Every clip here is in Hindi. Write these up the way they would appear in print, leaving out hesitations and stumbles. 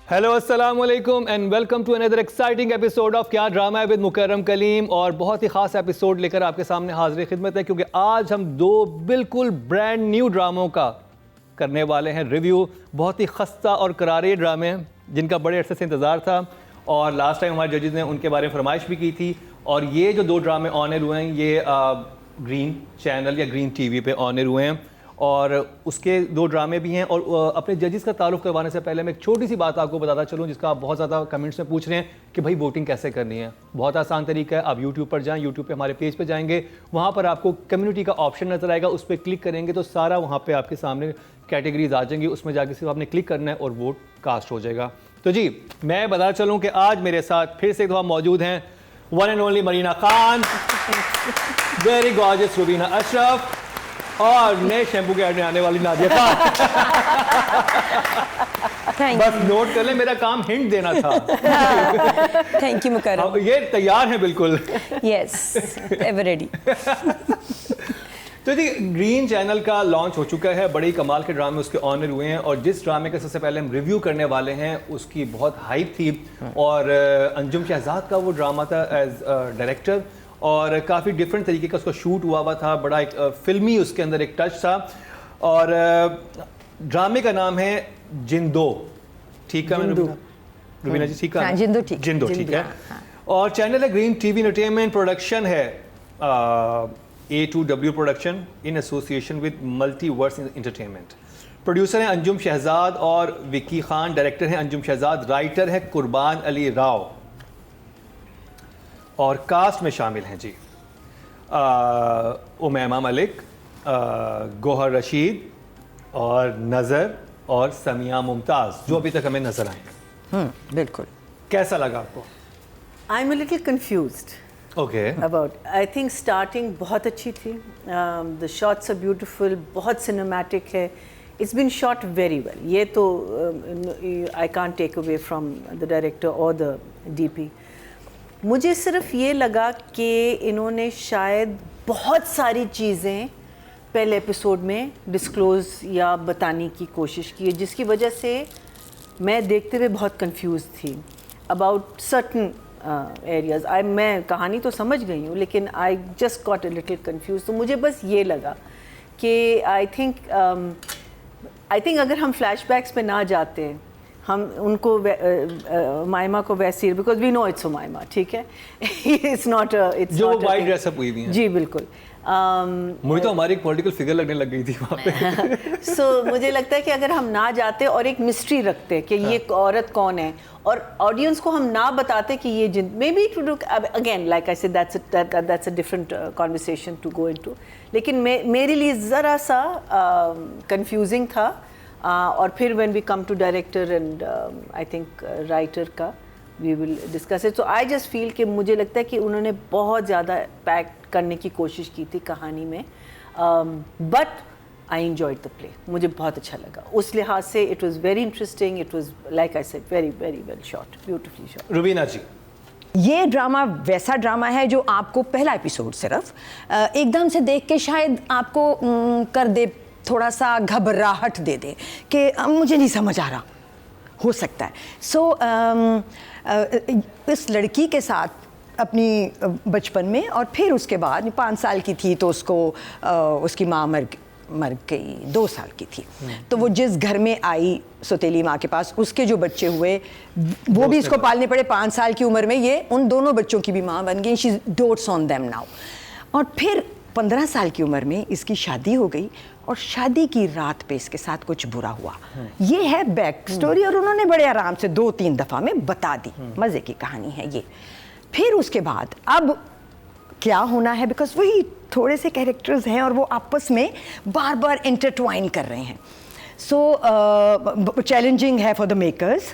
हेलो अस्सलाम वालेकुम and welcome to another exciting episode of क्या ड्रामा है विद मुकर्रम कलीम। और बहुत ही ख़ास एपिसोड लेकर आपके सामने हाजिर खिदमत है, क्योंकि आज हम दो बिल्कुल ब्रांड न्यू ड्रामों का करने वाले हैं रिव्यू। बहुत ही खस्ता और करारे ड्रामे हैं जिनका बड़े अरसे से इंतज़ार था, और लास्ट टाइम हमारे जजेस ने उनके बारे में फरमाइश भी की थी। और ये जो दो ड्रामे ऑन एयर हुए हैं ये ग्रीन चैनल या ग्रीन टीवी पे ऑन एयर हुए हैं, और उसके दो ड्रामे भी हैं। और अपने जजेस का तारुफ करवाने से पहले मैं एक छोटी सी बात आपको बताता चलूँ, जिसका आप बहुत ज़्यादा कमेंट्स में पूछ रहे हैं कि भाई वोटिंग कैसे करनी है। बहुत आसान तरीका है, आप यूट्यूब पर जाएं, यूट्यूब पे हमारे पेज पे जाएंगे, वहाँ पर आपको कम्युनिटी का ऑप्शन नजर आएगा, उस पर क्लिक करेंगे तो सारा वहाँ पर आपके सामने कैटेगरीज आ जाएंगी, उसमें जाके सिर्फ आपने क्लिक करना है और वोट कास्ट हो जाएगा। तो जी मैं बता चलूँ कि आज मेरे साथ फिर से एक दफ़ा मौजूद हैं one and only Marina Khan, very gorgeous Rubina Ashraf, और नए शैम्पू के ऐड में आने वाली नादिया खान। बस नोट कर ले, मेरा काम हिंट देना था। थैंक यू मुकर्रम। ये तैयार है बिल्कुल। Yes, ever ready. तो जी ग्रीन चैनल का लॉन्च हो चुका है, बड़ी कमाल के ड्रामे उसके ऑनर हुए हैं, और जिस ड्रामे का सबसे पहले हम रिव्यू करने वाले हैं उसकी बहुत हाइप थी। और अंजुम शहजाद का वो ड्रामा था एज डायरेक्टर, और काफ़ी डिफरेंट तरीके का उसका शूट हुआ था, बड़ा एक फिल्मी उसके अंदर एक टच था। और ड्रामे का नाम है जिंदो, ठीक है रुबीना जी? ठीक है, जिंदो ठीक है। और चैनल है ग्रीन टीवी एंटरटेनमेंट, प्रोडक्शन है A2W production in association with multiverse entertainment. Producer हैं अंजुम शहजाद और विक्की खान, डायरेक्टर हैं अंजुम शहजाद, राइटर है कुर्बान अली राव, और कास्ट में शामिल हैं जी उमैमा मलिक, गोहर रशीद और नज़र और समिया मुमताज़, जो अभी तक हमें नजर आए। बिल्कुल। कैसा लगा आपको? I am a little confused about, I think starting बहुत अच्छी थी, द शॉट्स आर ब्यूटिफुल, बहुत सिनेमैटिक है, it's been shot very well. ये तो I can't take away from the director और द डीपी। मुझे सिर्फ ये लगा कि इन्होंने शायद बहुत सारी चीज़ें पहले एपिसोड में डिस्क्लोज़ या बताने की कोशिश की है, जिसकी वजह से मैं देखते हुए बहुत कंफ्यूज थी अबाउट सर्टन एरियाज़। मैं कहानी तो समझ गई हूँ, लेकिन I just got a little confuse. तो मुझे बस ये लगा कि आई थिंक अगर हम फ्लैशबैक्स पे ना जाते, हम उनको मायमा को वैसे, बिकॉज वी नो इट्स मायमा, ठीक है, इट्स नॉट इट्स जो वाइट ड्रेसअप हुई हुई है। जी बिल्कुल। मुझे तो हमारी एक पॉलिटिकल फिगर लगने लग गई थी वहाँ पे। सो मुझे लगता है कि अगर हम ना जाते और एक मिस्ट्री रखते कि ये औरत कौन है, और ऑडियंस को हम ना बताते कि ये जिन, maybe to do again like I said that's a different conversation to go into, लेकिन मेरे लिए ज़रा सा कंफ्यूजिंग था। और फिर when we come to director and I think writer का we will discuss it. So I just feel कि मुझे लगता है कि उन्होंने बहुत ज़्यादा पैक करने की कोशिश की थी कहानी में, but I enjoyed the play, मुझे बहुत अच्छा लगा उस लिहाज से। It was very interesting, it was like I said very very well shot, beautifully shot. Rubina ji, ये ड्रामा वैसा ड्रामा है जो आपको पहला एपिसोड सिर्फ एकदम से देख के शायद आपको कर दे, थोड़ा सा घबराहट दे दे कि मुझे नहीं समझ आ रहा, हो सकता है। सो इस लड़की के साथ अपनी बचपन में, और फिर उसके बाद 5 साल की थी तो उसको उसकी माँ मर गई, 2 साल की थी, तो वो जिस घर में आई सौतेली माँ के पास, उसके जो बच्चे हुए वो भी इसको पालने पड़े। 5 साल की उम्र में ये उन दोनों बच्चों की भी माँ बन गई, she dots on them now. और फिर 15 साल की उम्र में इसकी शादी हो गई, और शादी की रात पे इसके साथ कुछ बुरा हुआ। ये है बैक स्टोरी, और उन्होंने बड़े आराम से 2-3 दफ़ा में बता दी, मज़े की कहानी है ये। फिर उसके बाद अब क्या होना है, बिकॉज वही थोड़े से कैरेक्टर्स हैं और वो आपस में बार बार इंटरट्वाइन कर रहे हैं। सो चैलेंजिंग है फॉर द मेकर्स,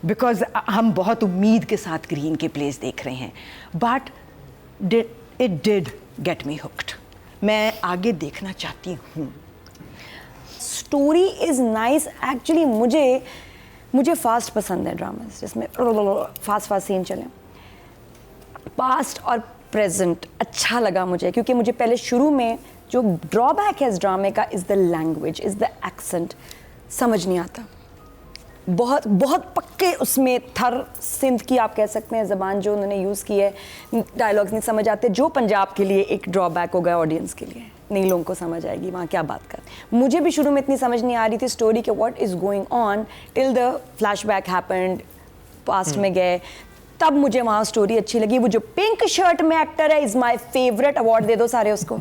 बिकॉज हम बहुत उम्मीद के साथ ग्रीन के प्लेस देख रहे हैं, but it did get me hooked. मैं आगे देखना चाहती हूँ। Story is nice actually. मुझे फास्ट पसंद है ड्रामास जिसमें फास्ट सीन चले। पास्ट और प्रेजेंट अच्छा लगा मुझे, क्योंकि मुझे पहले शुरू में जो ड्रॉबैक है इस ड्रामे का is the language, is the accent, समझ नहीं आता। बहुत बहुत पक्के उसमें थर सिंध की आप कह सकते हैं ज़बान जो उन्होंने यूज़ की है, डायलॉग्स नहीं समझ आते, जो पंजाब के लिए एक ड्रॉबैक होगा ऑडियंस के लिए, नहीं लोगों को समझ आएगी वहाँ क्या बात कर। मुझे भी शुरू में इतनी समझ नहीं आ रही थी स्टोरी के what is going on till the flashback happened, past में गए, तब मुझे वहाँ स्टोरी अच्छी लगी। वो जो पिंक शर्ट में एक्टर है इज़ माय फेवरेट, अवार्ड दे दो सारे उसको।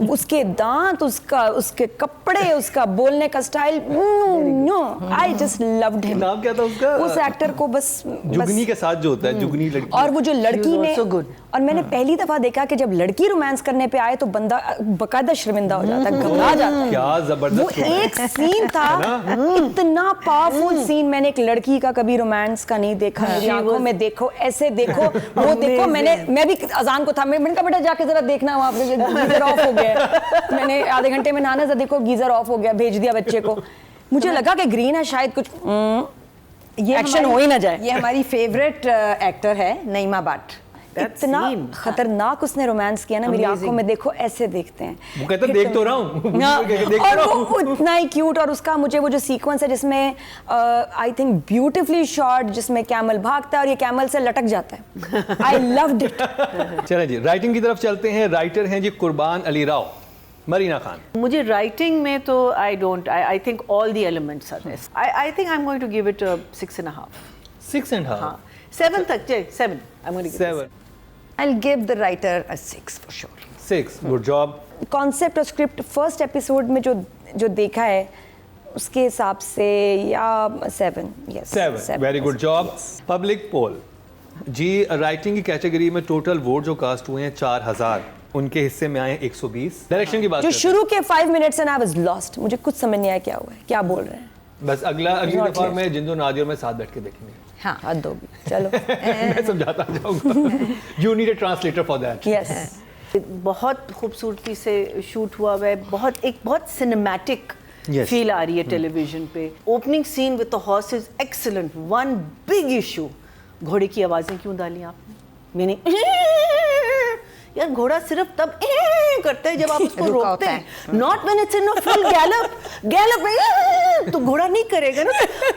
उसके दांत, उसका, उसके कपड़े, उसका बोलने का style, no I just loved him. नाम क्या था उसका? उस एक्टर को बस जुगनी के साथ जो होता है, जुगनी लड़की। और वो जो लड़की ने, और मैंने हाँ। पहली दफा देखा कि जब लड़की रोमांस करने पे आए तो बंदा बकायदा शर्मिंदा हो जाता है, घबरा जाता है। क्या जबरदस्त वो एक सीन था, इतना पावरफुल सीन, मैंने एक लड़की का कभी रोमांस का नहीं देखा। मेरी आंखों में देखो, ऐसे देखो, वो देखो। मैं भी अजान को था, मैंने कहा बेटा जाके जरा देखना, वहाँ पे गीजर ऑफ हो गया। मैंने आधे घंटे में नहाना था, देखो गीजर ऑफ हो गया, भेज दिया बच्चे को। मुझे लगा कि ग्रीन है, शायद कुछ ये एक्शन हो ही ना जाए। ये हमारी फेवरेट एक्टर है नईमा भट्ट। इतना खतरनाक उसने रोमांस किया ना, मेरी आंखों में देखो, ऐसे देखते हैं। वो कहता देख तो रहा हूँ। और वो उतना ही क्यूट, और उसका मुझे वो जो सीक्वेंस है जिसमें आई थिंक ब्यूटीफुली शॉट, जिसमें कैमल भागता है और ये कैमल से लटक जाता है, आई लव्ड इट। चलें जी, राइटिंग की तरफ चलते हैं। राइटर हैं जी कुर्बान अली राव, मरीना खान। मुझे राइटिंग में तो I think all the elements are there. I think I am going to give it 6.5। 6.5? हाँ, 7 तक, 7 I am going to give 7। I'll give the writer a 6 for sure. 6, good job. Concept और स्क्रिप्ट फर्स्ट एपिसोड में जो देखा है उसके हिसाब से या 7, yes, 7, very good job. Public poll ji, writing की कैटेगरी में टोटल वोट जो कास्ट हुए हैं 4000, उनके हिस्से में आए हैं 120। डायरेक्शन की बात जो करते हैं। शुरू के 5 minutes and I was lost, मुझे कुछ समझ नहीं आया क्या हुआ है, क्या बोल रहे हैं। बस अगली Not दफा yet. में जिंदो नादिर में साथ बैठ के देखेंगे। हाँ, हद होगी, चलो। मैं समझाता जाऊंगा। You need a translator for that. Yes, बहुत खूबसूरती से शूट हुआ हुआ है, बहुत सिनेमैटिक Yes. फील आ रही है टेलीविजन पे। Opening scene with the horse is excellent. One big issue, घोड़े की आवाजें क्यों डाली आपने? मीनिंग यार घोड़ा सिर्फ तब करता है जब आप उसको रुका रोकते होता हैं, not when it's in a full Gallup में तो घोड़ा नहीं करेगा ना।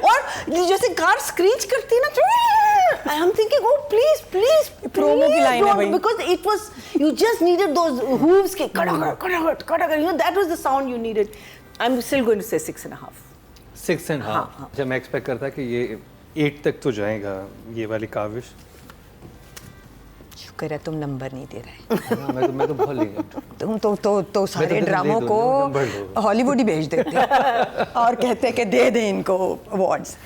और जैसे कार स्क्रीच करती है ना, I am thinking oh please please promo की लाइन है भाई। because it was, you just needed those hooves ke kadagar, you know, that was the sound you needed. I'm still going to say 6.5. 6.5। जब मैं एक्सपेक्ट करता कि ये 8 तक तो जाएगा, ये वाली काविश। शुक्र है तुम नंबर नहीं दे रहे। हाँ, मैं तो बहुत lenient हूँ। तुम तो सारे तो ड्रामों दे दो, को नंबर दो। हॉलीवुड ही भेज देते और कहते कि दे दें इनको अवार्ड्स।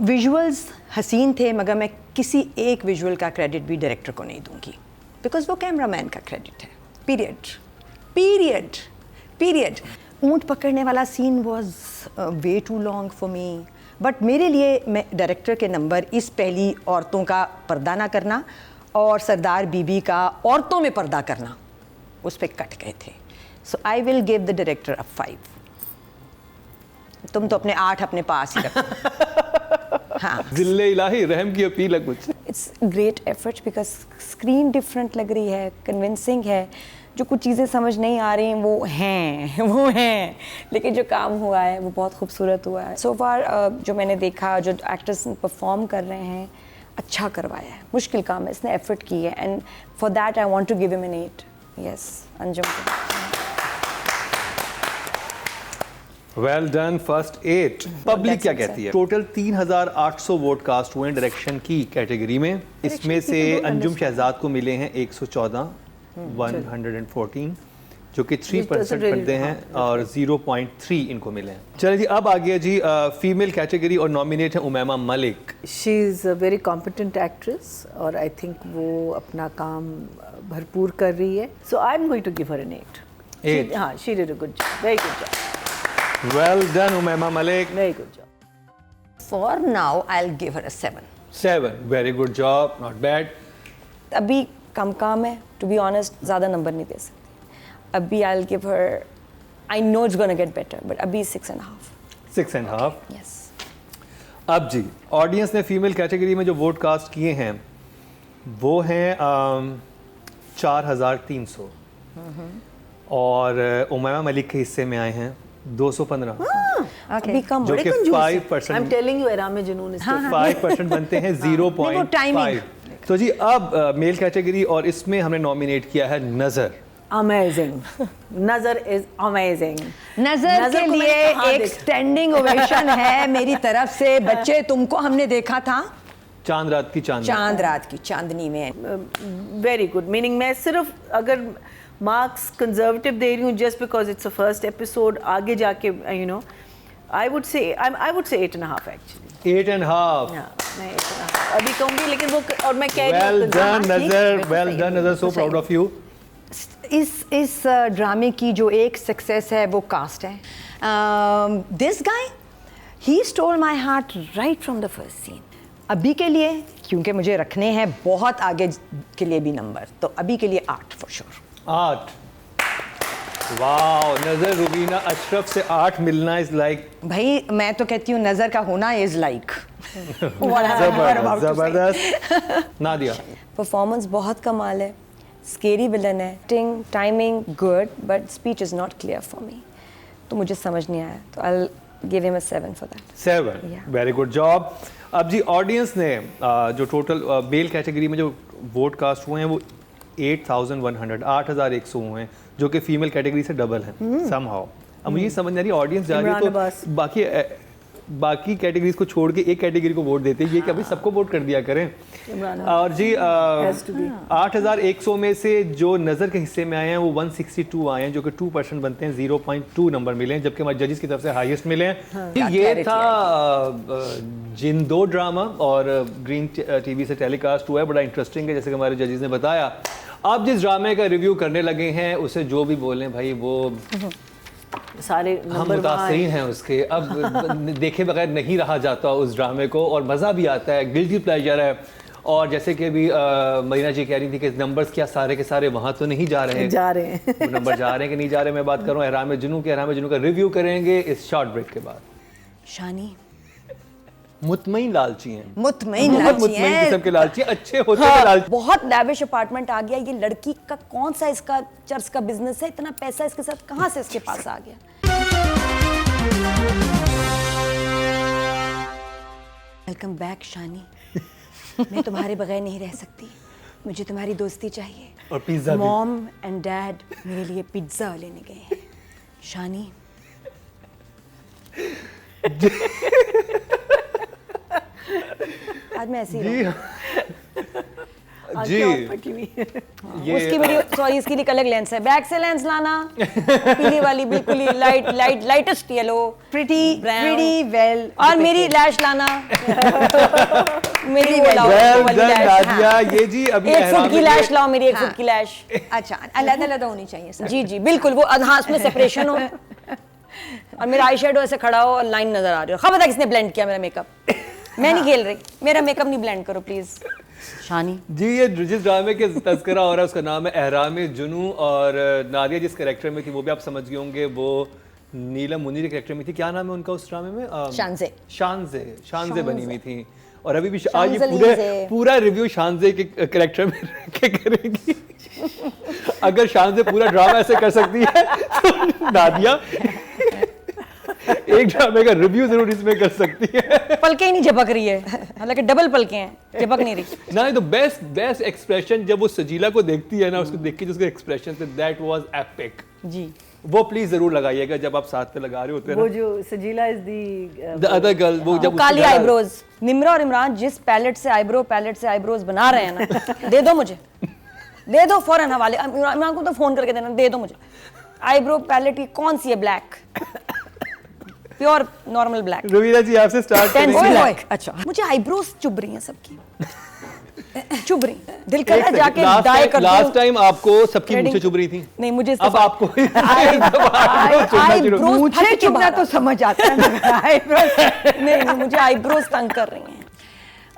विजुअल्स हसीन थे, मगर मैं किसी एक विजुअल का क्रेडिट भी डायरेक्टर को नहीं दूंगी, बिकॉज वो कैमरामैन का क्रेडिट है। पीरियड। ऊँट पकड़ने वाला scene was way too long for me, but मेरे लिए मैं डायरेक्टर के नंबर इस पहली औरतों का पर्दा ना करना और सरदार बीबी का औरतों में पर्दा करना, उस पर कट गए थे। So I will give the director a 5। तुम तो अपने 8 अपने पास ही रखो। हाँ, जिल्ले इलाही रहम की अपील है कुछ। It's great effort because screen different लग रही है, कन्विंसिंग है। जो कुछ चीज़ें समझ नहीं आ रही वो हैं, लेकिन जो काम हुआ है वो बहुत खूबसूरत हुआ है। सो फार जो मैंने देखा, जो एक्टर्स परफॉर्म कर रहे हैं, अच्छा करवाया है। मुश्किल काम है, इसने एफर्ट की है, and for that I want to give him an 8। Yes, Anjum well done, first 8। Public क्या कहती है? टोटल 3800 वोट कास्ट हुए हैं डायरेक्शन की कैटेगरी में। इसमें से अंजुम शहजाद को मिले हैं 114, 114, जो कि 3% बनते हैं, और 0.3 इनको मिले हैं। चलिए जी, अब आ गया जी फीमेल कैटेगरी, और नॉमिनेट है Umaima Malik. She is a very competent actress, और आई थिंक वो अपना काम भरपूर कर रही है। So I am going to give her an 8। हाँ, she did a good job, very good job. Well done Umaima Malik, very good job. For now I will give her a 7। 7, very good job, not bad. अभी कम काम है, टू बी ऑनेस्ट, ज़्यादा नंबर नहीं दे सकती। अभी I will give her, I know it's gonna get better, but अभी 6.5। 6.5। यस। अब जी, ऑडियंस ने फीमेल कैटेगरी में जो वोट कास्ट किए हैं वो हैं 4300, और उमैमा मलिक के हिस्से में आए हैं 215 अभी कम, जो बड़े कि कंजूस हैं। 5% I'm telling you, एराम में जुनून इसके। 5% बनते हैं 0.5। timing। तो जी अब मेल कैटेगरी और इसमें हमने नॉमिनेट किया है नजर। Amazing, नजर is amazing। नजर के को मैंने लिए कहाँ एक देखा? स्टैंडिंग ओवेशन है मेरी तरफ से। बच्चे, तुमको हमने देखा था चांद रात की चांद। चांद रात की चांदनी में। वेरी गुड, मीनिंग मैं सिर्फ अगर मार्क्स कंजर्वेटिव दे रही हूँ just because it's a first episode, आगे जाके you know I would say 8.5 actually. 8.5। मैं 8.5 अभी कहूँगी, लेकिन वो और मैं कह रही वेल हूँ डन नजर, वेल डन नजर, सो प्राउड ऑफ यू। इस ड्रामे की जो एक सक्सेस है वो कास्ट है। This guy he stole my heart right from the first scene. अभी के लिए, क्योंकि मुझे रखने हैं बहुत आगे के लिए भी नंबर, तो अभी के लिए 8 फॉर श्योर। 8। वाओ, नजर रुबीना अशरफ से 8 मिलना इज लाइक। भाई मैं तो कहती हूँ नजर का होना इज लाइक जबरदस्त। नादिया। परफॉर्मेंस बहुत कमाल है, स्केरी विलन है, टिंग timing good, but speech is not clear for me, तो मुझे समझ नहीं आया, तो I give him a 7 for that. 7, very good job. अब जी ऑडियंस ने जो टोटल मेल कैटेगरी में जो वोट कास्ट हुए हैं वो 8,100 हुए हैं, जो कि फीमेल कैटेगरी से डबल है समहाउ। अब मुझे समझ नहीं आ रही ऑडियंस जा रही है तो बाकी कैटेगरीज को छोड़ के एक कैटेगरी को वोट देते हैं, ये कि अभी सबको वोट कर दिया करें। और जी 8,100 में से जो नज़र के हिस्से में आए हैं वो 162 आए हैं, जो कि 2% बनते हैं, 0.2 नंबर मिले हैं, जबकि हमारे जजेस की तरफ से हाईएस्ट मिले हैं। ये था जिन 2 ड्रामा और ग्रीन टीवी से टेलीकास्ट हुआ है, बड़ा इंटरेस्टिंग है जैसे कि हमारे जजेस ने बताया। आप जिस ड्रामे का रिव्यू करने लगे हैं उसे जो भी बोलें भाई वो सारे हम मुतासरीन हैं उसके। अब देखे बगैर नहीं रहा जाता उस ड्रामे को, और मज़ा भी आता है, गिल्टी प्लेजर है। और जैसे कि अभी मरीना जी कह रही थी कि नंबर्स क्या सारे के सारे वहाँ तो नहीं जा रहे हैं, वो नंबर जा रहे हैं कि नहीं जा रहे। मैं बात कर रहा हूँ एहराम जुनू के। एहराम जुनू का रिव्यू करेंगे इस शॉर्ट ब्रेक के बाद। शानी मुतमईन लालची हैं, मुतमईन किस्म के लालची, अच्छे होते हैं लालची। बहुत लैविश अपार्टमेंट आ गया, ये लड़की का कौन सा इसका चर्च का बिजनेस है, इतना पैसा इसके साथ कहाँ से इसके पास आ गया। वेलकम बैक शानी, मैं तुम्हारे बगैर नहीं रह सकती, मुझे तुम्हारी दोस्ती चाहिए। और पिज्जा भी। मॉम एंड डैड मेरे लिए पिज्जा लेने गए हैं। शानी आज मैं ऐसी जी जी उसकी वीडियो, सॉरी इसकी लिए अलग लेंस है, बैक से लेंस लाना, पीली वाली बिल्कुल ही लाइटेस्ट येलो, प्रिटी वेल, और मेरी लैश लाना मेरी वो लाओ, वेल वो वाली डन लैश, नादिया। हाँ। ये जी अभी 1 फुट की लैश लाओ, मेरी 1 हाँ। फुट की लैश। अच्छा अलग-अलग होनी चाहिए सर। जी जी बिल्कुल, वो हाँ उसमें सेपरेशन हो, और मेरा आई शेडो ऐसे खड़ा हो और लाइन नजर आ रही हो। खबर है किसने ब्लेंड किया मेरा मेकअप, मैं नहीं खेल रही, मेरा मेकअप नहीं ब्लेंड करो प्लीज। शानी जी ये जिस ड्रामे के तस्करा हो रहा है उसका नाम है एहराम जुनू, और नादिया जिस कैरेक्टर में थी वो भी आप समझ गए होंगे, वो नीलम मुनीर के कैरेक्टर में थी। क्या नाम है उनका उस ड्रामे में? शानजे बनी हुई थी। और अभी भी आज ये पूरा रिव्यू शानजे के कैरेक्टर में रह के करेगी। अगर शानजे पूरा ड्रामा ऐसे कर सकती है तो नादिया एक ड्रामे का रिव्यू जरूर इसमें कर सकती है। पलके ही नहीं झपक रही है, हालांकि डबल पलके हैं, झपक नहीं रही ना। तो बेस्ट एक्सप्रेशन जब वो सजीला को देखती है ना, उसको देख के जो उसका एक्सप्रेशन थे, दैट वाज एपिक जी। वो प्लीज जरूर लगाइएगा जब आप साथ में लगा रहे होते हैं। वो जो सजीला इज द अदर गर्ल, वो जब काली आईब्रोज, निम्रा और इमरान जिस पैलेट से आईब्रोज बना रहे हैं ना, दे दो मुझे, दे दो फौरन हवाले। इमरान को तो फोन करके देना, दे दो मुझे आईब्रो पैलेट की कौन सी है, black, pure normal black. Raveena ji आपसे स्टार्ट करेंगे। अच्छा मुझे आईब्रोज चुभ रही हैं सबकी, चुभ रही, दिल कर रहा है जाके डाई कर दूं। लास्ट टाइम आपको सबकी मूंछें चुभ रही थी, नहीं मुझे अब आपको मुझे चुभना तो समझ आता है, नहीं मुझे आईब्रोज तंग कर रही हैं।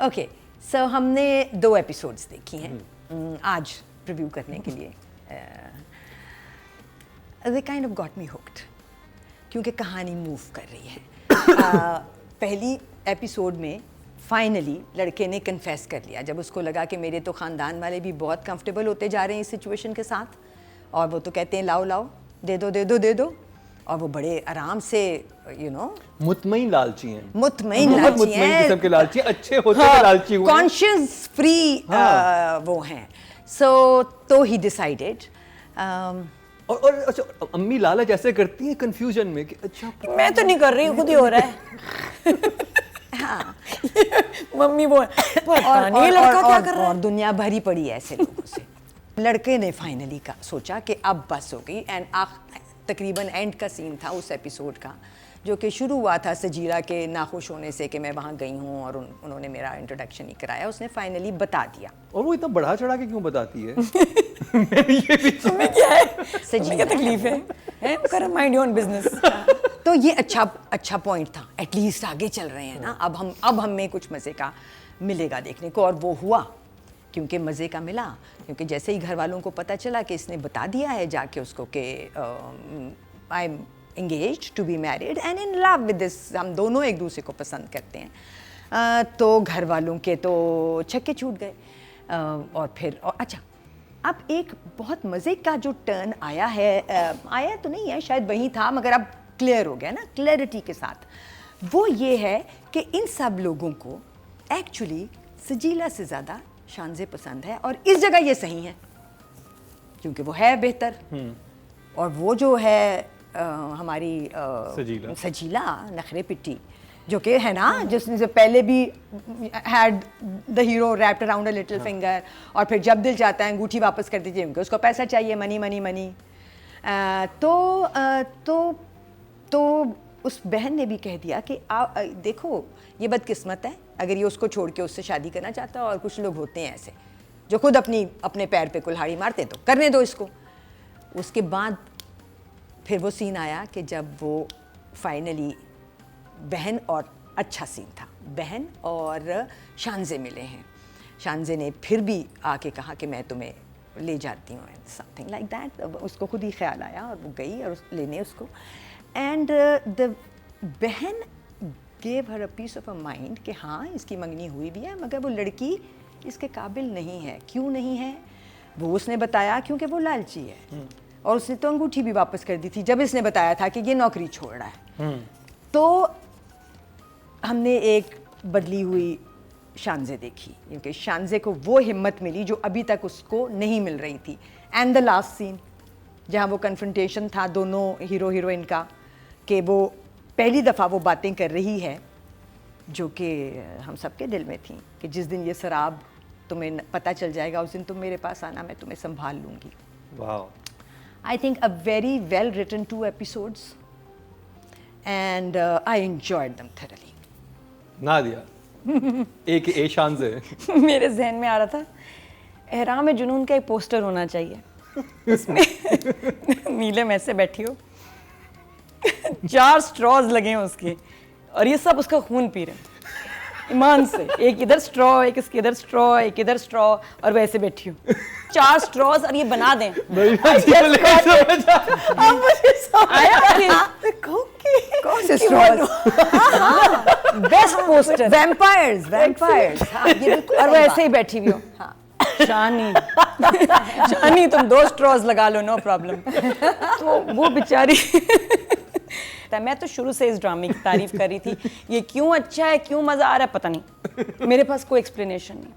ओके सो हमने 2 एपिसोड्स देखी हैं आज रिव्यू करने के लिए। they kind of got me hooked क्योंकि कहानी मूव कर रही है। पहली एपिसोड में फाइनली लड़के ने कन्फेस कर लिया, जब उसको लगा कि मेरे तो ख़ानदान वाले भी बहुत कंफर्टेबल होते जा रहे हैं इस सिचुएशन के साथ, और वो तो कहते हैं लाओ लाओ दे दो दे दो दे दो, और वो बड़े आराम से मुतमईन लालची हैं, मुतमईन बहुत लालची मुतमईन हैं, किस्म के लालची हैं, अच्छे होते हुए लालची हुए हैं। कॉन्शियस फ्री वो हैं। सो तो ही डिसाइडेड और अच्छा, अम्मी लालच ऐसे करती हैं कंफ्यूजन में कि अच्छा मैं तो नहीं कर रही, खुद ही हो रहा है। हाँ मम्मी वो पता नहीं लड़का क्या कर रहा है। और दुनिया भरी पड़ी है ऐसे लोगों से। लड़के ने फाइनली का सोचा कि अब बस हो गई। एंड तकरीबन एंड का सीन था उस एपिसोड का, जो कि शुरू हुआ था सजीला के नाखुश होने से कि मैं वहाँ गई हूँ और उन्होंने मेरा इंट्रोडक्शन ही कराया। उसने फाइनली बता दिया। और वो इतना बढ़ा चढ़ा के क्यों बताती है? ये भी तुम्हें क्या है, सजीला क्या तकलीफ है? कर माइंड योर ओन बिजनेस। तो ये अच्छा पॉइंट था। एटलीस्ट आगे चल रहे हैं ना, अब हमें कुछ मज़े का मिलेगा देखने को। और वो हुआ, क्योंकि मज़े का मिला। क्योंकि जैसे ही घर वालों को पता चला कि इसने बता दिया है जाके उसको कि I am engaged to be married and in love with this, हम दोनों एक दूसरे को पसंद करते हैं, तो घर वालों के तो छक्के छूट गए। और फिर अच्छा, अब एक बहुत मज़े का जो टर्न आया है, आया तो नहीं है शायद, वही था मगर अब क्लियर हो गया ना, क्लैरिटी के साथ। वो ये है कि इन सब लोगों को एक्चुअली सजीला से ज़्यादा शानज़े पसंद है। और इस जगह ये सही है क्योंकि वो है बेहतर। और वो जो है हमारी सजीला नखरे पिट्टी, जो कि है ना, जिसने पहले भी had the hero wrapped around a little finger, और फिर जब दिल चाहता है अंगूठी वापस कर दीजिए क्योंकि उसको पैसा चाहिए, मनी मनी मनी। तो उस बहन ने भी कह दिया कि देखो ये बदकिस्मत है, अगर ये उसको छोड़ के उससे शादी करना चाहता है। और कुछ लोग होते हैं ऐसे जो खुद अपने पैर पे कुल्हाड़ी मारते, तो करने दो इसको। उसके बाद फिर वो सीन आया कि जब वो फाइनली बहन, और अच्छा सीन था, बहन और शानज़े मिले हैं। शानज़े ने फिर भी आके कहा कि मैं तुम्हें ले जाती हूँ, समथिंग लाइक दैट। उसको खुद ही ख्याल आया और वो गई और लेने उसको। एंड द बहन gave her a piece of a mind कि हाँ इसकी मंगनी हुई भी है मगर वो लड़की इसके काबिल नहीं है। क्यों नहीं है वो उसने बताया, क्योंकि वो लालची है। और उसने तो अंगूठी भी वापस कर दी थी जब इसने बताया था कि ये नौकरी छोड़ रहा है। तो हमने एक बदली हुई शानज़े देखी, क्योंकि शानज़े को वो हिम्मत मिली जो अभी तक उसको नहीं मिल रही थी। एंड द लास्ट सीन जहाँ वो कन्फ्रंटेशन था दोनों हीरो हीरोइन का, कि वो पहली दफ़ा वो बातें कर रही है जो कि हम सबके दिल में थी कि जिस दिन ये शराब तुम्हें पता चल जाएगा उस दिन तुम मेरे पास आना, मैं तुम्हें संभाल लूँगी। वाह, I think a very well written 2 episodes and I enjoyed them thoroughly. Nadia एक ए शानज़े। मेरे जहन में आ रहा था एहराम जुनून का एक पोस्टर होना चाहिए, उसमें नीलम ऐसे बैठी हो, 4 स्ट्रॉज लगे हैं उसके और ये सब उसका खून पी रहे हैं ईमान से। एक इधर स्ट्रॉ, एक इसके इधर स्ट्रॉ, एक इधर स्ट्रॉ, और वैसे बैठी हूँ 4 स्ट्रॉज और ये बना दें। कौन से स्ट्रॉज? Best poster, vampires. और वो ऐसे ही बैठी हुई हो। शानी शानी तुम 2 स्ट्रॉज लगा लो, नो प्रॉब्लम। तो वो बेचारी मैं तो शुरू से इस ड्रामे की तारीफ कर रही थी, ये क्यों अच्छा है, क्यों मजा आ रहा है पता नहीं, मेरे पास कोई एक्सप्लेनेशन नहीं।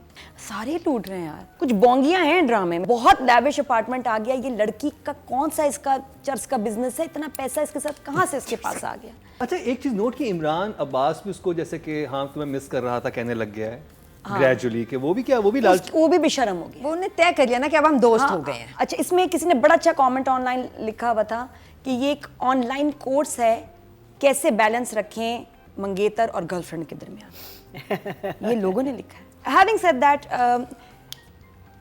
सारे लूट रहे हैं यार, कुछ बोंगियां हैं ड्रामे में। बहुत लैविश अपार्टमेंट आ गया, ये लड़की का कौन सा इसका चर्च का बिजनेस है, इतना पैसा इसके साथ कहाँ से इसके पास आ गया। अच्छा, एक चीज नोट की, इमरान अब्बास भी उसको जैसे कि हाँ तुम्हें मिस कर रहा था कहने लग गया है ग्रेजुअली, कि वो भी क्या, वो भी लालच, वो भी बेशर्म हो गया। वो उन्हें तय कर लिया ना कि अब हम दोस्त हो गए हैं। अच्छा, इसमें किसी ने बड़ा अच्छा कमेंट ऑनलाइन लिखा हुआ था कि ये एक ऑनलाइन कोर्स है, कैसे बैलेंस रखें मंगेतर और गर्लफ्रेंड के दरमियान। ये लोगों ने लिखा है। हैविंग सेड दैट,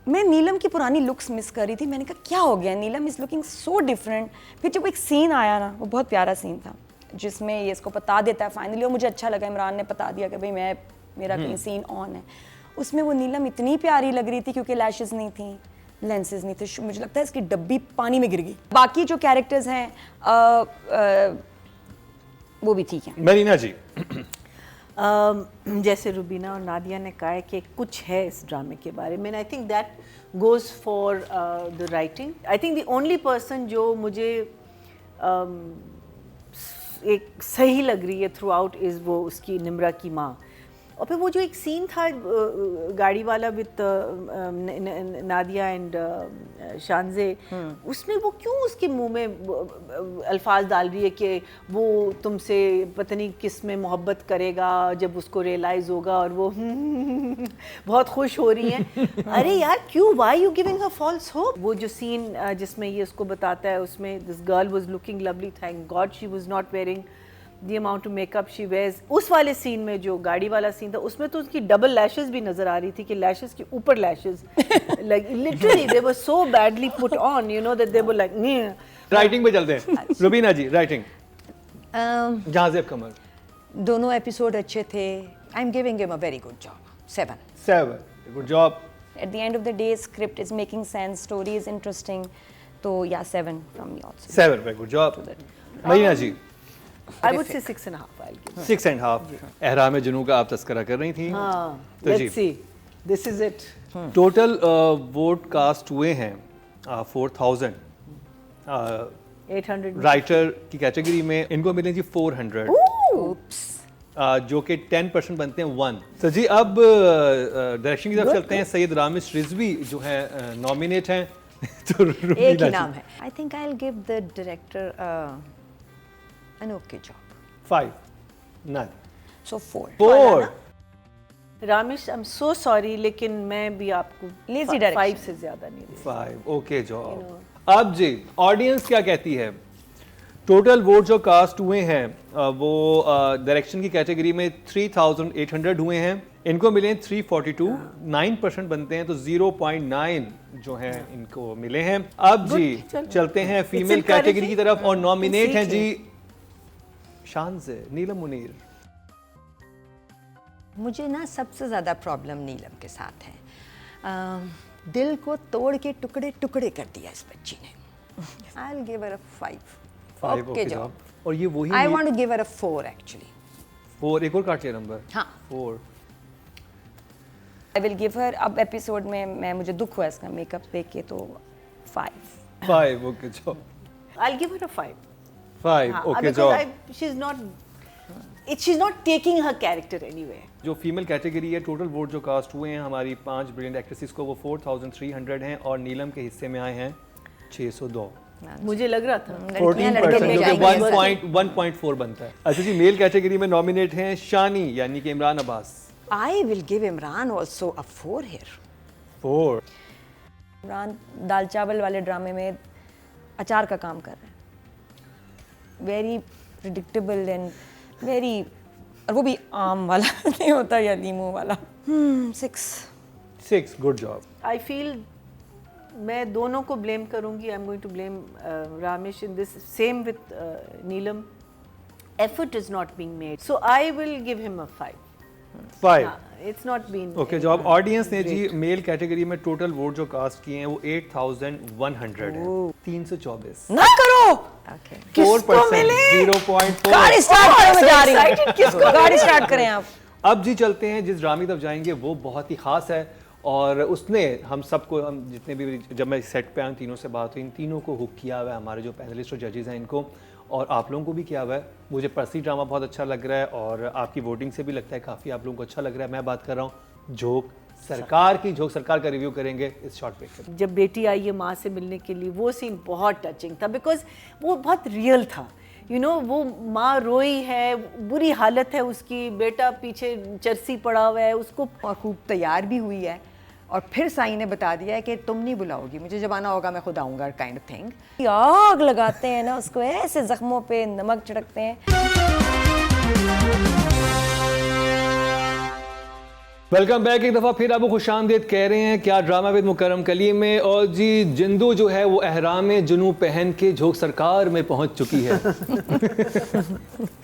मैं नीलम की पुरानी लुक्स मिस कर रही थी। मैंने कहा क्या हो गया, नीलम इज लुकिंग सो डिफरेंट। फिर जब एक सीन आया ना, वो बहुत प्यारा सीन था जिसमें ये इसको बता देता है फाइनली, और मुझे अच्छा लगा इमरान ने बता दिया कि भाई मेरा कहीं सीन ऑन है। उसमें वो नीलम इतनी प्यारी लग रही थी क्योंकि लैशेस नहीं थी, लेंसेज नहीं थे। मुझे लगता है इसकी डब्बी पानी में गिर गई। बाकी जो कैरेक्टर्स हैं वो भी ठीक है। मरीना जी, जैसे रुबीना और नादिया ने कहा है कि कुछ है इस ड्रामे के बारे में, I think that goes for the writing. I think the only person जो मुझे एक सही लग रही है थ्रू आउट इज़ वो उसकी निम्रा की माँ। और फिर वो जो एक सीन था गाड़ी वाला विद नादिया एंड शानजे, उसमें वो क्यों उसके मुंह में अल्फाज डाल रही है कि वो तुमसे पता नहीं किस में मोहब्बत करेगा जब उसको रियलाइज़ होगा, और वो बहुत खुश हो रही हैं। अरे यार क्यों, why you giving her false hope? वो जो सीन जिसमें ये उसको बताता है, उसमें this girl was looking lovely, thank God she was not wearing the amount of makeup she wears. उस वाले सीन में जो गाड़ी वाला सीन था, उसमें तो उसकी डबल लैशेस भी नजर आ रही थी कि लैशेस के ऊपर lashes, like literally they were so badly put on, you know, that they were like. Writing पे चलते हैं। रुबीना जी, राइटिंग जहाज़ेब कमर, दोनों एपिसोड अच्छे थे। I am giving him a very good job, 7 good job. At the end of the day, script is making sense, story is interesting. So yeah, 7 from me also. 7, very good job. Marina ji, I would say 6.5. I'll give. 6.5। Ehraam Junoon का आप तस्करा कर रही थी। हाँ, तो जी, let's see. This is it. Total vote cast हुए हैं 4000। 800. राइटर की कैटेगरी में इनको मिले जी 400, Oops. जो कि 10% बनते हैं 1। तो जी अब डायरेक्शन की तरफ चलते हैं। सैयद रामिश रिजवी जो है नॉमिनेट हैं। तो एक ही रुबीना नाम जी, है। आई think I will give the director an okay job. 5, none, So 4. 4। Ramish, I'm so sorry, लेकिन मैं भी आपको Lazy direction. 5 से ज़्यादा नहीं दूँगी। 5, ओके जॉब। अब जी ऑडियंस क्या कहती है? टोटल वोट जो कास्ट हुए हैं वो डायरेक्शन की कैटेगरी में 3800 हुए हैं, इनको मिले हैं 342, 9% बनते हैं, तो 0.9 जो हैं इनको मिले हैं। अब जी चलते हैं फीमेल कैटेगरी की तरफ और नॉमिनेट हैं जी शानज़े, नीलम मुनीर। मुझे ना सबसे ज़्यादा प्रॉब्लम नीलम के साथ है। दिल को तोड़ के टुकड़े टुकड़े कर दिया इस बच्ची ने। I will give her a 5। 5 okay job. और ये वही I want to give her a 4 actually. 4, एक और काट लिया नंबर। हाँ। 4। I will give her, अब एपिसोड में मुझे दुख हुआ इसका मेकअप देख के, तो 5। Okay job. I'll give her a 5. 5, हाँ, okay because job. she's not taking her character anywhere. जो फीमेल कैटेगरी है, टोटल वोट जो कास्ट हुए हैं हमारी 5 ब्रिलियंट एक्ट्रेसेस को, वो 4300 हैं और नीलम के हिस्से में आए हैं 602। मुझे लग रहा था। 14%, ले जो कि जाएंगी। 1.4 बनता है। अच्छा जी, मेल कैटेगरी में नॉमिनेट हैं शानी यानी कि Imran Abbas. I will give Imran also a 4 here. 4। Imran दाल चावल वाले ड्रामे में अचार का काम कर रहे हैं, वेरी प्रिडिक्टेबल एंड वेरी, और वो भी आम वाला नहीं होता या नींबू वाला। 6। Good job. I feel मैं दोनों को ब्लेम करूंगी। I'm going to blame Ramesh in this. Same with Neelam. Effort is not being made. So I will give him a 5. 5। It's not been. Okay job. Audience ने जी मेल कैटेगरी में टोटल वोट जो कास्ट किए हैं वो 8100 हैं। 324। ना करो, 4%, 0.4। गाड़ी स्टार्ट करो, मैं जा रही हूँ। गाड़ी स्टार्ट करें आप। अब जी चलते हैं जिस ड्रामे की तरफ जाएंगे वो बहुत ही खास है और उसने हम सबको, हम जितने भी, जब मैं सेट पे आया तीनों से बात हुई, इन तीनों को हुक किया हुआ है, हमारे जो पैनलिस्ट और जजेस हैं इनको, और आप लोगों को भी किया हुआ है। मुझे पर्सनली ड्रामा बहुत अच्छा लग रहा है और आपकी वोटिंग से भी लगता है काफ़ी आप लोगों को अच्छा लग रहा है। मैं बात कर रहा हूँ झोंक सरकार की। झोंक सरकार का रिव्यू करेंगे इस शॉर्ट ब्रेक। जब बेटी आई है माँ से मिलने के लिए, वो सीन बहुत टचिंग था बिकॉज वो बहुत रियल था। यू नो, वो माँ रोई है, बुरी हालत है उसकी, बेटा पीछे चरसी पड़ा हुआ है उसको, और खूब तैयार भी हुई है और फिर साई ने बता दिया है कि तुम नहीं बुलाओगी, मुझे जब आना होगा मैं खुद आऊँगा, काइंड ऑफ थिंग। आग लगाते हैं ना उसको, ऐसे जख्मों पे नमक छिड़कते हैं। Welcome back. एक दफ़ा फिर आपको खुशामदीद कह रहे हैं क्या ड्रामा विद मुकर्रम कलीम में। और जी जिंदू जो है वो अहराम जुनू पहन के झोंक सरकार में पहुंच चुकी है।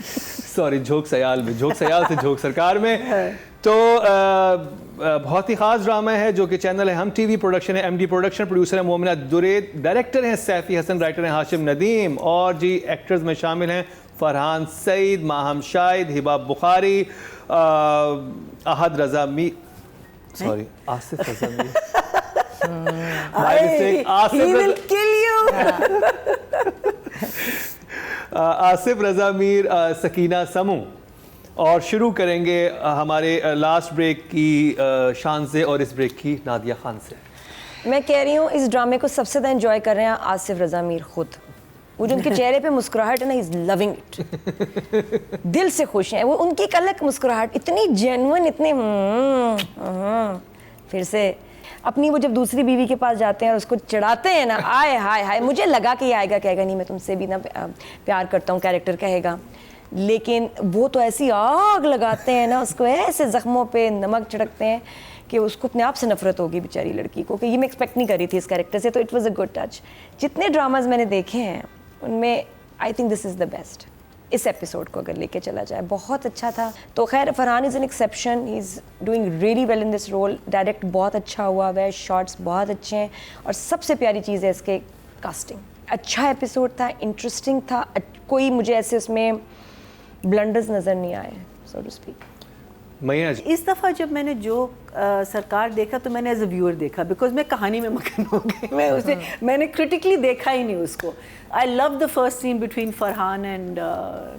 सॉरी, झोंक सयाल में, झोंक सयाल से झोंक सरकार में। तो बहुत ही ख़ास ड्रामा है जो कि चैनल है हम टीवी प्रोडक्शन है, एमडी प्रोडक्शन, प्रोड्यूसर है मोमिना दुरेद, डायरेक्टर हैं सैफी हसन, राइटर हैं हाशिम नदीम, और जी एक्टर्स में शामिल हैं फरहान सईद, माहम शाहिद, हिबा बुखारी, अहद रजा मी, सॉरी आसिफ रजा मी, He will kill you. Asif Raza Mir, Sakina Samo, और शुरू करेंगे हमारे लास्ट ब्रेक की शान से और इस ब्रेक की नादिया खान से। मैं कह रही हूँ इस ड्रामे को सबसे ज़्यादा एंजॉय कर रहे हैं आसिफ रज़ा मीर खुद। वो जो उनके चेहरे पे मुस्कुराहट है ना, इज लविंग इट, दिल से खुश हैं वो। उनकी एक अलग मुस्कुराहट, इतनी जेन्युइन, इतने फिर से अपनी वो जब दूसरी बीवी के पास जाते हैं और उसको चिढ़ाते हैं ना, आए हाय हाय, मुझे लगा कि ये आएगा, कहेगा नहीं मैं तुमसे भी ना प्यार करता हूँ, कैरेक्टर कहेगा, लेकिन वो तो ऐसी आग लगाते हैं ना, उसको ऐसे जख्मों पे नमक छिड़कते हैं कि उसको अपने आप से नफरत होगी बेचारी लड़की को, कि ये मैं एक्सपेक्ट नहीं कर रही थी इस कैरेक्टर से। तो it was a good touch. जितने ड्रामाज मैंने देखे हैं उनमें I think this is the best. इस एपिसोड को अगर लेके चला जाए, बहुत अच्छा था। तो खैर Farhan is an exception, he is doing really well in this role. Direct बहुत अच्छा हुआ है, शॉट्स बहुत अच्छे हैं, और सबसे प्यारी चीज़ है इसके कास्टिंग। अच्छा एपिसोड था, इंटरेस्टिंग था, कोई मुझे ऐसे उसमें ब्लंडर्स नज़र नहीं आए, सो टू स्पीक। इस दफ़ा जब मैंने जो सरकार देखा तो मैंने एज अ व्यूअर देखा, बिकॉज मैं कहानी में मगन हो गई, मैं उसे मैंने क्रिटिकली देखा ही नहीं उसको। I love the first scene between Farhan and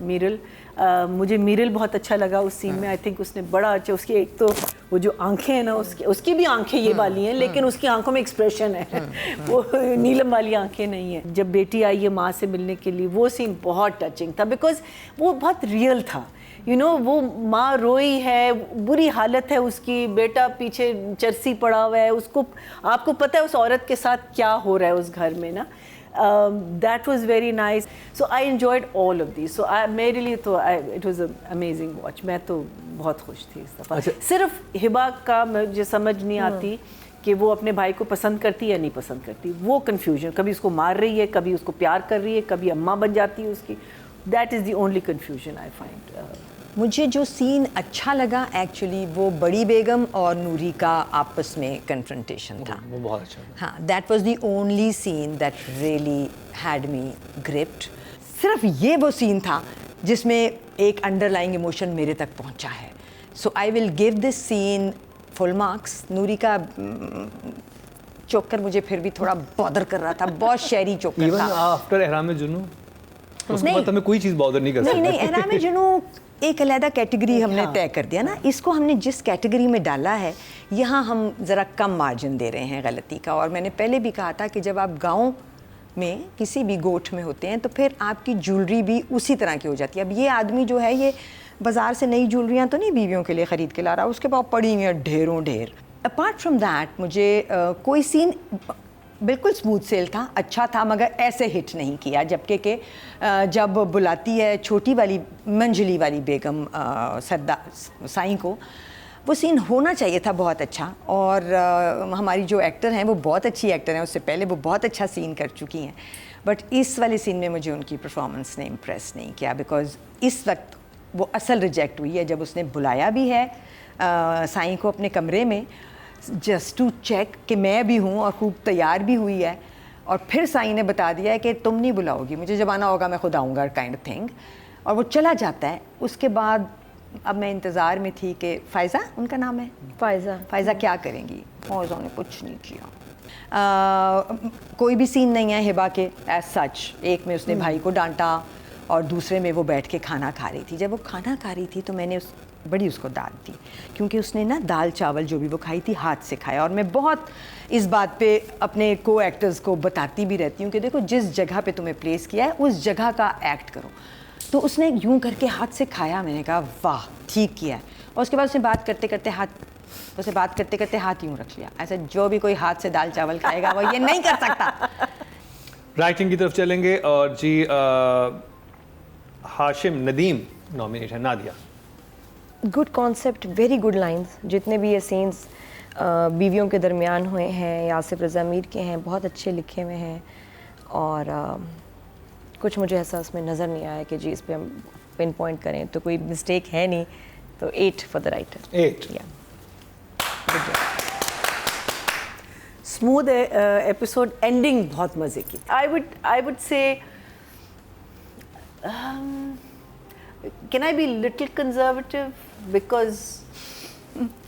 Meeral. मुझे मीरल बहुत अच्छा लगा उस सीन में। आई थिंक उसने बड़ा अच्छा, उसकी एक तो वो जो आंखें हैं ना, उसकी भी आंखें ये वाली हैं, लेकिन उसकी आंखों में एक्सप्रेशन है, वो नीलम वाली आंखें नहीं है। जब बेटी आई है माँ से मिलने के लिए, वो सीन बहुत टचिंग था, बिकॉज वो बहुत रियल था। वो माँ रोई है, बुरी हालत है उसकी, बेटा पीछे चरसी पड़ा हुआ है, उसको आपको पता है उस औरत के साथ क्या हो रहा है उस घर में ना। That was very nice. So I enjoyed all of this. So मेरे लिए तो इट वाज अमेजिंग वॉच। मैं तो बहुत खुश थी इस दफ़ा। सिर्फ हिबा का मुझे समझ नहीं आती कि वो अपने भाई को पसंद करती या नहीं पसंद करती, वो कन्फ्यूजन। कभी उसको मार रही है, कभी उसको प्यार कर रही है, कभी अम्मा बन जाती है उसकी। That is the only confusion I find. मुझे जो सीन अच्छा लगा एक्चुअली, वो बड़ी बेगम और नूरी का आपस में कन्फ्रंटेशन था। वो बहुत अच्छा था। हाँ, that was the only seen that really had me gripped. सिर्फ ये वो सीन था जिसमें एक अंडरलाइंग इमोशन मेरे तक पहुंचा है। So I will give this scene full marks. Noori का चोकर मुझे फिर भी थोड़ा बॉदर कर रहा था, बहुत शहरी चोकर था। इवन आफ्टर एहराम जुनू उसके बाद हमें कोई चीज़ बॉदर नहीं कर सकती। नहीं, एहराम जुनू एक अलग कैटेगरी हमने तय कर दिया ना। इसको हमने जिस कैटेगरी में डाला है, यहाँ हम ज़रा कम मार्जिन दे रहे हैं गलती का। और मैंने पहले भी कहा था कि जब आप गांव में किसी भी गोठ में होते हैं तो फिर आपकी ज्वेलरी भी उसी तरह की हो जाती है। अब ये आदमी जो है, ये बाज़ार से नई ज्वेलरियाँ तो नहीं बीवियों के लिए ख़रीद के ला रहा, उसके पास पड़ी हुई हैं ढेरों ढेर। अपार्ट फ्रॉम दैट मुझे कोई सीन बिल्कुल स्मूथ सेल था, अच्छा था, मगर ऐसे हिट नहीं किया। जबकि कि जब बुलाती है छोटी वाली मंजली वाली बेगम सरदार साईं को, वो सीन होना चाहिए था बहुत अच्छा। और हमारी जो एक्टर हैं वो बहुत अच्छी एक्टर हैं, उससे पहले वो बहुत अच्छा सीन कर चुकी हैं। बट इस वाले सीन में मुझे उनकी परफॉर्मेंस ने इम्प्रेस नहीं किया, बिकॉज इस वक्त वो असल रिजेक्ट हुई है जब उसने बुलाया भी है साईं को अपने कमरे में, जस्ट टू चेक कि मैं भी हूँ, और खूब तैयार भी हुई है, और फिर साईं ने बता दिया है कि तुम नहीं बुलाओगी, मुझे जब आना होगा मैं खुद आऊँगा, काइंड ऑफ थिंग। और वो चला जाता है। उसके बाद अब मैं इंतज़ार में थी कि फ़ायज़ा उनका नाम है, फ़ायज़ा क्या करेंगी। फ़ायज़ा ने कुछ नहीं किया। कोई भी सीन नहीं है हिबा के एज सच। एक में उसने भाई को डांटा और दूसरे में वो बैठ के खाना खा रही थी। जब वो खाना खा रही थी तो मैंने बड़ी उसको दाद दी, क्योंकि उसने ना दाल चावल जो भी वो खाई थी हाथ से खाया। और मैं बहुत इस बात पे अपने को एक्टर्स को बताती भी रहती हूँ कि देखो, जिस जगह पे तुम्हें प्लेस किया है उस जगह का एक्ट करो। तो उसने यूं करके हाथ से खाया। मैंने कहा वाह, ठीक किया है। और उसके बाद उसने बात करते करते हाथ यूं रख लिया, ऐसा जो भी कोई हाथ से दाल चावल खाएगा वो ये नहीं कर सकता। राइटिंग की तरफ चलेंगे, और जी हाशिम नदीम नॉमिनेट है। Nadia, good concept, very good lines. जितने भी ये सीन्स बीवियों के दरमियान हुए हैं या आसिफ रज़ा मीर के हैं, बहुत अच्छे लिखे हुए हैं। और कुछ मुझे ऐसा उसमें नज़र नहीं आया कि जी इस पे हम पिन पॉइंट करें, तो कोई मिस्टेक है नहीं। तो 8 for the writer. 8 smooth episode, ending बहुत मज़े की। I would say can I be little conservative because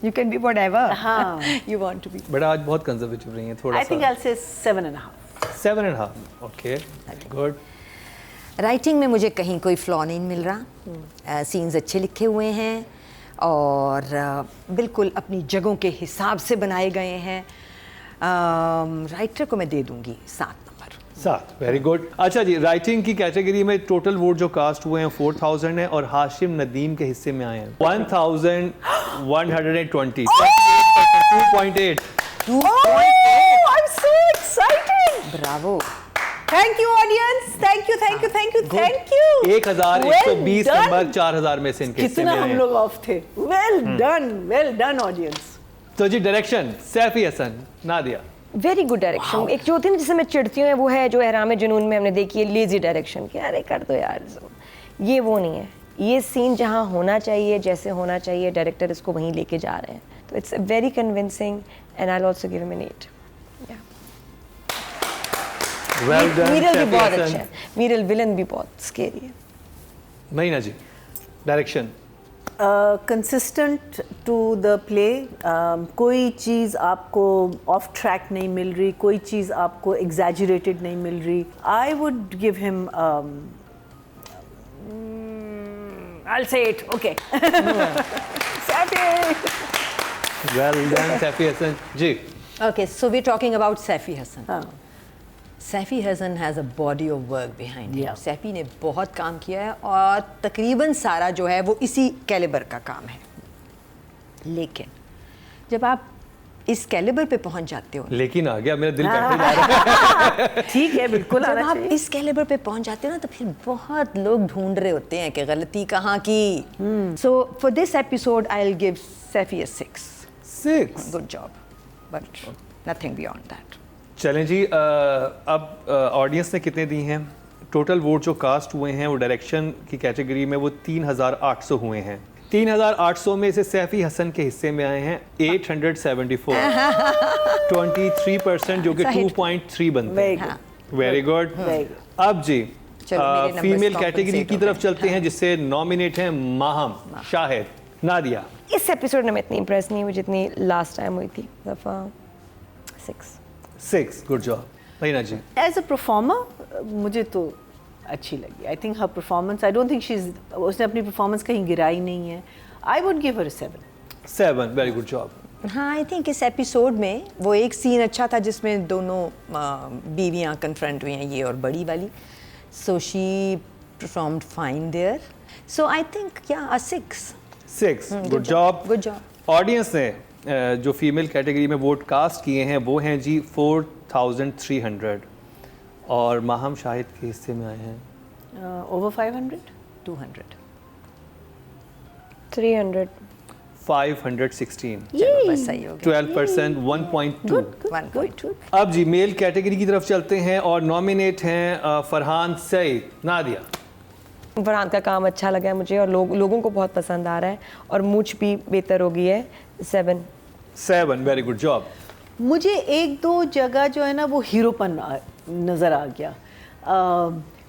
you can be whatever हाँ you want to be. But आज बहुत कंजर्वेटिव रही हैं थोड़ा सा। I think I'll say 7.5. 7.5. Okay, good. Writing में मुझे कहीं कोई फ्लॉ नहीं मिल रहा, सीन्स अच्छे लिखे हुए हैं और बिल्कुल अपनी जगहों के हिसाब से बनाए गए हैं। राइटर को मैं दे दूंगी 7 नंबर। 7, very good. अच्छा जी, राइटिंग की कैटेगरी में टोटल वोट जो कास्ट हुए हैं 4000 है और हाशिम नदीम के हिस्से में आए हैं 1120, 2.8। I'm so excited. Bravo. Thank you audience. Thank you. 1120 Well number done. 4000 में से इनके हिस्से कितना में हम आए लोग ऑफ थे। Well done audience. तो जी direction Saifi Hasan, Nadia. Very good direction. एक जो थी ना जिससे मैं चिढ़ती हूँ वो है जो एहराम जुनून में हमने देखी है, लेजी डायरेक्शन कि अरे कर दो यार, ये वो नहीं है। ये सीन जहाँ होना चाहिए, जैसे होना चाहिए, डायरेक्टर इसको वहीं लेके जा रहे हैं, तो it's very convincing and I will also give him an 8। Well done. Miral भी बहुत अच्छा है, मीरल विलन भी बहुत स्केरी है। Mahina ji, direction consistent to the play, कोई चीज़ आपको ऑफ ट्रैक नहीं मिल रही, कोई चीज़ आपको एग्जैजरेटेड नहीं मिल रही। I would give him I'll say it. Okay. Safi. Well done Safi Hassan ji. Okay, so we're talking about Safi Hassan. हाँ. Safi Hassan has a body of work behind him. Yeah. Safi ने बहुत काम किया है और तकरीबन सारा जो है वो इसी कैलिबर का काम है। लेकिन जब आप इस कैलिबर पे पहुंच जाते हो, लेकिन आ गया, मेरा दिल बैठे जा रहा है। ठीक है, बिल्कुल जब आना आप चाहिए। इस कैलिबर पे पहुंच जाते हो ना, तो फिर बहुत लोग ढूंढ रहे होते हैं कि गलती कहाँ की। So for this episode I will give Safi a 6। 6। Good job, but nothing beyond that. चलें जी, अब ऑडियंस ने कितने दी हैं? टोटल वोट जो कास्ट हुए हैं वो डायरेक्शन की कैटेगरी में वो 3800 हुए हैं। 3800 में से सैफी हसन के हिस्से में आए हैं 874, 23% जो कि 2.3 बनते Very हैं। good. Very good. Very good. अब जी चलो, मेरे numbers फीमेल कैटेगरी compensate की हो तरफ गए। चलते हैं जिससे नॉमिनेट हैं माहम, शाहिद, नादिया। इस एपिसोड में मैं इतनी इंप्रेस नहीं हुई जितनी लास्ट टाइम हुई थी। दफा 6। 6, गुड जॉब। महीना जी। एज अ परफॉर्मर मुझे तो अच्छी लगी। I think her performance, I don't think उसने अपनी परफॉर्मेंस कहीं गिराई नहीं है। आई would give her 7। 7, very good job. हाँ, आई थिंक इस एपिसोड में वो एक सीन अच्छा था जिसमें दोनों बीवियाँ कन्फ्रंट हुई हैं, ये और बड़ी वाली। So she performed fine there. So I think yeah 6। 6, good job. Good job. Audience ने जो फीमेल कैटेगरी में वोट कास्ट किए हैं वो हैं जी 4300 और माहम शाहिद के हिस्से में आए हैं ओवर 500, 200। 300। 516, चलो बस सही हो गया। 12%, 1.2। 1.2। अब जी मेल कैटेगरी की तरफ चलते हैं और नॉमिनेट हैं फरहान सईद, नादिया। फरहान का काम अच्छा लगा है मुझे और लोगों को बहुत पसंद आ रहा है और मूछ भी बेहतर हो गई है। 7। 7, वेरी गुड जॉब। मुझे एक दो जगह जो है ना वो हीरोपन नज़र आ गया।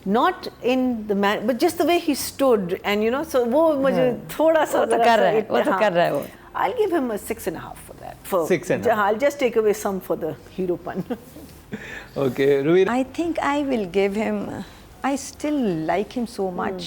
Not in the man but just the way he stood and you know, so वो मुझे थोड़ा सा वो तो कर रहा है, वो तो कर रहा है वो। I'll give him a 6.5 for that. 6.5. I'll just take away some for the हीरोपन। Okay, Rubina. I think I will give him. I still like him so much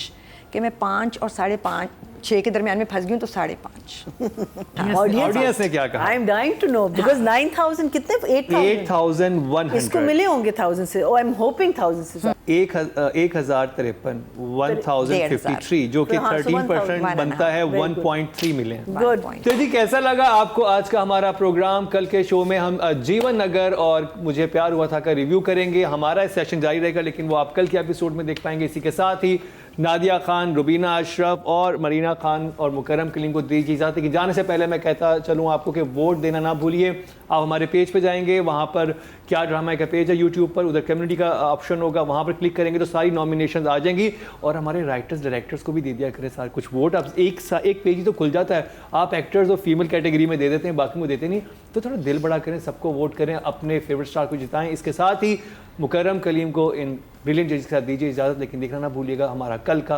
कि मैं 5 और 5.5, 6 के दरमियान में फंस गई हूँ तो 5.5। ऑडियंस ने क्या कहा? I am dying to know because 9000 कितने 8000 8100 इसको मिले होंगे 1000 से। आई एम होपिंग 1000 से 1053, 1053 जो कि हाँ, so 13% 1,000 बनता है, Very good. 1.3 मिले हैं। गुड। तो जी कैसा लगा आपको आज का हमारा प्रोग्राम? कल के शो में हम जीवन नगर और मुझे प्यार हुआ था का रिव्यू करेंगे। हमारा सेशन जारी रहेगा लेकिन वो आप कल के एपिसोड में देख पाएंगे। इसी के साथ ही नादिया खान, रुबीना अशरफ और मरीना खान और मुकर्रम कलीम को दीजिए इजाज़त। कि जाने से पहले मैं कहता चलूँ आपको कि वोट देना ना भूलिए। आप हमारे पेज पे जाएंगे, वहाँ पर क्या ड्रामा का पेज है यूट्यूब पर, उधर कम्युनिटी का ऑप्शन होगा, वहाँ पर क्लिक करेंगे तो सारी नॉमिनेशंस आ जाएंगी। और हमारे राइटर्स डायरेक्टर्स को भी दे दिया करें सारे कुछ वोट। अब एक पेज ही तो खुल जाता है, आप एक्टर्स और फीमेल कैटेगरी में दे देते हैं, बाकी में देते नहीं। तो थोड़ा दिल बड़ा करें, सबको वोट करें, अपने फेवरेट स्टार को जिताएं। इसके साथ ही मुकर्रम कलीम को इन ब्रिलियंट जजेस के साथ दीजिए इजाज़त। लेकिन देखना ना भूलिएगा हमारा कल का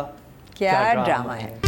क्या ड्रामा है।